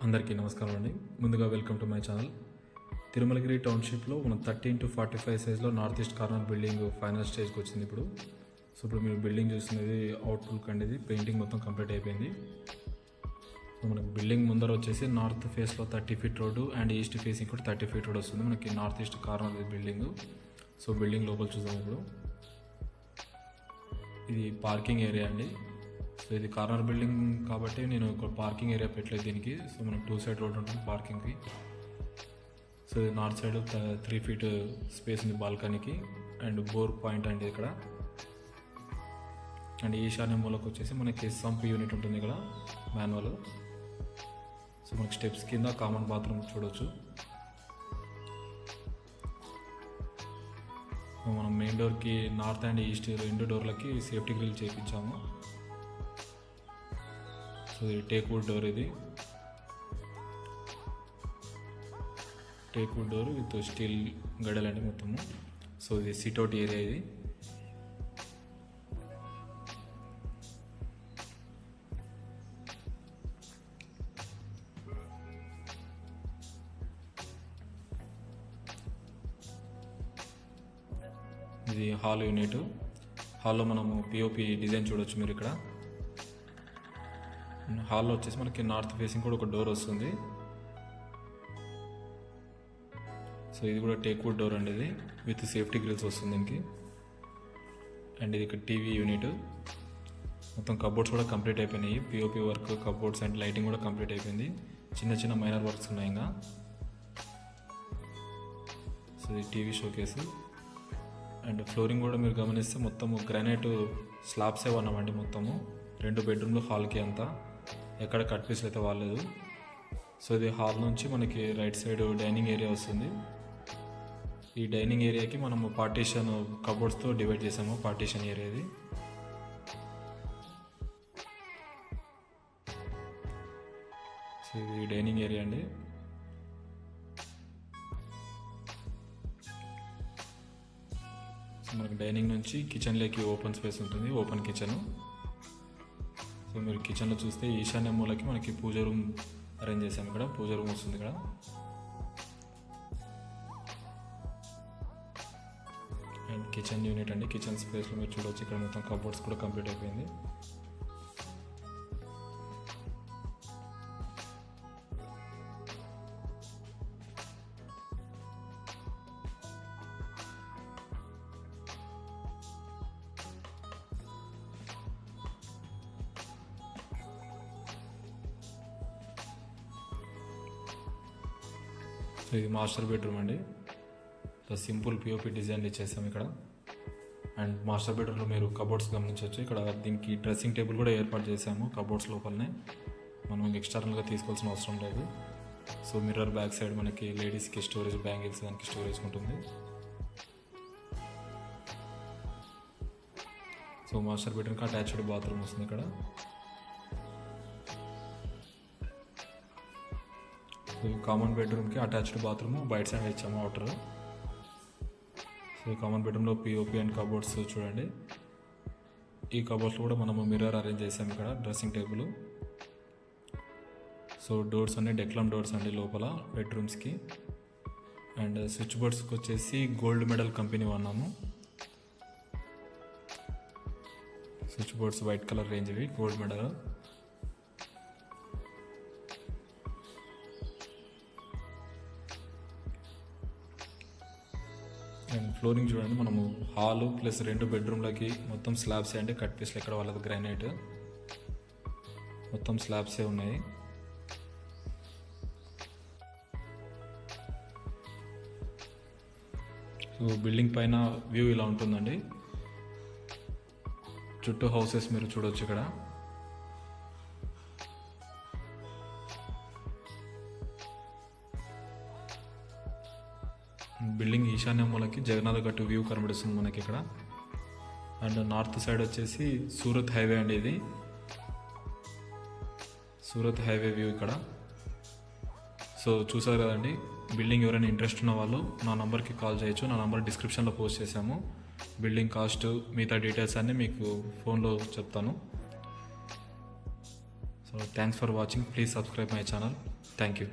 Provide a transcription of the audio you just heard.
అందరికీ నమస్కారం అండి. ముందుగా welcome to my channel. Tirumalagiri టౌన్షిప్లో మనం 30 × 45 సైజ్లో north east corner building final స్టేజ్కి వచ్చింది ఇప్పుడు. సో ఇప్పుడు మీరు బిల్డింగ్ చూస్తున్నది అవుట్ లుక్ అండి. ఇది పెయింటింగ్ మొత్తం కంప్లీట్ అయిపోయింది. సో మనకి బిల్డింగ్ ముందర వచ్చేసి నార్త్ ఫేస్లో 30 feet road and east facing కూడా 30 ఫీట్ రోడ్ వస్తుంది. మనకి north east corner building. So building లోపల చూద్దాం ఇప్పుడు. ఇది పార్కింగ్ ఏరియా అండి. సో ఇది కార్నర్ బిల్డింగ్ కాబట్టి నేను ఒక పార్కింగ్ ఏరియా పెట్టలేదు దీనికి. సో మనకు 2 సైడ్ రోడ్ ఉంటుంది పార్కింగ్కి. సో ఇది నార్త్ సైడ్ 3 ఫీట్ స్పేస్ ఉంది బాల్కనీకి అండ్ బోర్ పాయింట్ అండి ఇక్కడ. అండ్ ఈశాన్య మూలకు వచ్చేసి మనకి సంప్ యూనిట్ ఉంటుంది ఇక్కడ మాన్యువల్. సో మనకి స్టెప్స్ కింద కామన్ బాత్రూమ్ చూడవచ్చు. మనం మెయిన్ డోర్కి నార్త్ అండ్ ఈస్ట్ 2 డోర్లకి సేఫ్టీ గ్రిల్ చేయించాము. సో ఇది టేక్ వుడ్ డోర్. ఇది teak wood door with steel గడలండి మొత్తము. సో ఇది సిట్అవుట్ ఏరియా. ఇది హాల్ యూనిట్. హాల్లో మనము పిఓపి డిజైన్ చూడవచ్చు మీరు ఇక్కడ. హాల్లో వచ్చేసి మనకి నార్త్ ఫేసింగ్ కూడా ఒక డోర్ వస్తుంది. సో ఇది కూడా టేక్ వుడ్ డోర్ అండి. ఇది విత్ సేఫ్టీ గ్రిల్స్ వస్తుంది దీనికి. అండ్ ఇది ఇక్కడ టీవీ యూనిట్. మొత్తం కబోర్డ్స్ కూడా కంప్లీట్ అయిపోయినాయి. POP work, cupboards and lighting కూడా కంప్లీట్ అయిపోయింది. చిన్న చిన్న మైనర్ వర్క్స్ ఉన్నాయి ఇంకా. సో ఇది టీవీ షోకేస్. అండ్ ఫ్లోరింగ్ కూడా మీరు గమనిస్తే మొత్తము గ్రానైట్ స్లాబ్సే ఉన్నామండి మొత్తము. 2 బెడ్రూమ్లు హాల్కి అంతా ఎక్కడ కట్ పీస్లు అయితే వాడలేదు. సో ఇది హాల్ నుంచి మనకి రైట్ సైడ్ డైనింగ్ ఏరియా వస్తుంది. ఈ డైనింగ్ ఏరియాకి మనము పార్టీషన్ కబోర్డ్స్తో డివైడ్ చేసాము పార్టీషన్ ఏరియాది. సో ఇది డైనింగ్ ఏరియా అండి. సో మనకి డైనింగ్ నుంచి కిచెన్లోకి ఓపెన్ స్పేస్ ఉంటుంది, ఓపెన్ కిచెన్. సో మీరు కిచెన్లో చూస్తే ఈశాన్య మూలకి మనకి పూజ రూమ్ అరేంజ్ చేసాము. ఇక్కడ పూజ రూమ్ వస్తుంది ఇక్కడ. అండ్ కిచెన్ యూనిట్ అండి. కిచెన్ స్పేస్లో మీరు చూడవచ్చు ఇక్కడ మొత్తం కబోర్డ్స్ కూడా కంప్లీట్ అయిపోయింది. సో ఇది మాస్టర్ బెడ్రూమ్ అండి. సో సింపుల్ పిఓపి డిజైన్ ఇచ్చేసాము ఇక్కడ. అండ్ మాస్టర్ బెడ్రూమ్లో మీరు కబోర్డ్స్ గమనించవచ్చు. ఇక్కడ దీనికి డ్రెస్సింగ్ టేబుల్ కూడా ఏర్పాటు చేసాము కబోర్డ్స్ లోపలనే. మనం ఎక్స్టర్నల్గా తీసుకోవాల్సిన అవసరం లేదు. సో మిర్రర్ బ్యాక్ సైడ్ మనకి లేడీస్కి స్టోరేజ్, బ్యాంగిల్స్ దానికి స్టోరేజ్ ఉంటుంది. సో మాస్టర్ బెడ్రూమ్కి అటాచ్డ్ బాత్రూమ్ వస్తుంది ఇక్కడ. కామన్ బెడ్రూమ్కి అటాచ్డ్ బాత్రూమ్ బయట సైడ్ ఇచ్చాము అవుటర్. సో కామన్ బెడ్రూమ్లో పిఓపి అండ్ కబోర్డ్స్ చూడండి. ఈ కబోర్డ్స్లో కూడా మనము మిర్రర్ అరేంజ్ చేసాము ఇక్కడ, డ్రెస్సింగ్ టేబుల్. సో డోర్స్ అన్ని డెక్లమ్ డోర్స్ అండి లోపల బెడ్రూమ్స్కి. అండ్ స్విచ్ బోర్డ్స్కి వచ్చేసి గోల్డ్ మెడల్ కంపెనీ వాడినాము. Switch boards white colour range ఇవి, గోల్డ్ మెడల్. అండ్ ఫ్లోరింగ్ చూడండి, మనము హాలు ప్లస్ 2 బెడ్రూమ్లకి మొత్తం స్లాబ్సే అండి. కట్ పీస్లు ఎక్కడ వాళ్ళది గ్రానైట్ మొత్తం స్లాబ్సే ఉన్నాయి. సో బిల్డింగ్ పైన వ్యూ ఇలా ఉంటుందండి. చుట్టూ హౌసెస్ మీరు చూడవచ్చు ఇక్కడ. బిల్డింగ్ ఈశాన్య మూలకి జగన్నాథ గట్టు వ్యూ కనబడుతుంది మనకి ఇక్కడ. అండ్ నార్త్ సైడ్ వచ్చేసి సూరత్ హైవే అండి. ఇది సూరత్ హైవే వ్యూ ఇక్కడ. సో చూసారు కదండి, బిల్డింగ్ ఎవరైనా ఇంట్రెస్ట్ ఉన్న వాళ్ళు నా నంబర్కి కాల్ చేయొచ్చు. నా నంబర్ డిస్క్రిప్షన్లో పోస్ట్ చేశాము. బిల్డింగ్ కాస్ట్ మిగతా డీటెయిల్స్ అన్నీ మీకు ఫోన్లో చెప్తాను. So thanks for watching. Please subscribe my channel. Thank you.